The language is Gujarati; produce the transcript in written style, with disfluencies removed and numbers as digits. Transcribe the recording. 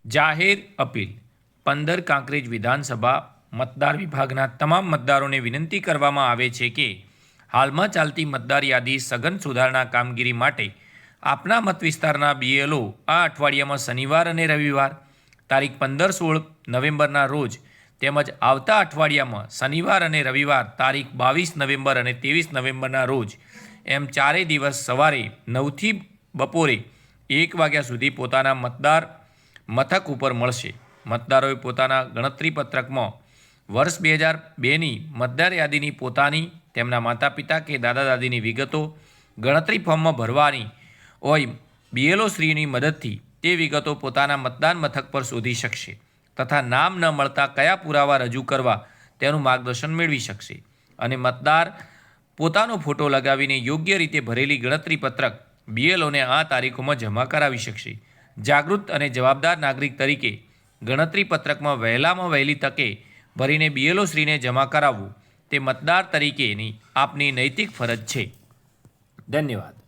જાહેર અપીલ 15 કાંકરેજ વિધાનસભા મતદાર વિભાગના તમામ મતદારોને વિનંતી કરવામાં આવે છે કે હાલમાં ચાલતી મતદાર યાદી સઘન સુધારણા કામગીરી માટે આપના મત વિસ્તારના બીએલઓ આ અઠવાડિયામાં શનિવાર અને રવિવાર તારીખ 15-16 નવેમ્બરના રોજ તેમજ આવતા અઠવાડિયામાં શનિવાર અને રવિવાર તારીખ 22 નવેમ્બર અને 23 નવેમ્બરના રોજ એમ 4 દિવસ સવારે 9થી બપોરે 1 વાગ્યા સુધી પોતાના મતદાર મથક ઉપર મળશે। મતદારોએ પોતાના ગણતરી પત્રકમાં વર્ષ 2002ની મતદાર યાદીની પોતાની, તેમના માતા પિતા કે દાદા દાદીની વિગતો ગણતરી ફોર્મમાં ભરવાની હોય બીએલઓ શ્રીની મદદથી તે વિગતો પોતાના મતદાન મથક પર શોધી શકશે તથા નામ ન મળતા કયા પુરાવા રજૂ કરવા તેનું માર્ગદર્શન મેળવી શકશે અને મતદાર પોતાનો ફોટો લગાવીને યોગ્ય રીતે ભરેલી ગણતરી પત્રક બીએલઓને આ તારીખોમાં જમા કરાવી શકશે। જાગૃત અને જવાબદાર નાગરિક તરીકે ગણતરી પત્રકમાં વહેલામાં વહેલી તકે ભરીને બીએલઓ શ્રીને જમા કરાવવું તે મતદાર તરીકેની આપની નૈતિક ફરજ છે। ધન્યવાદ।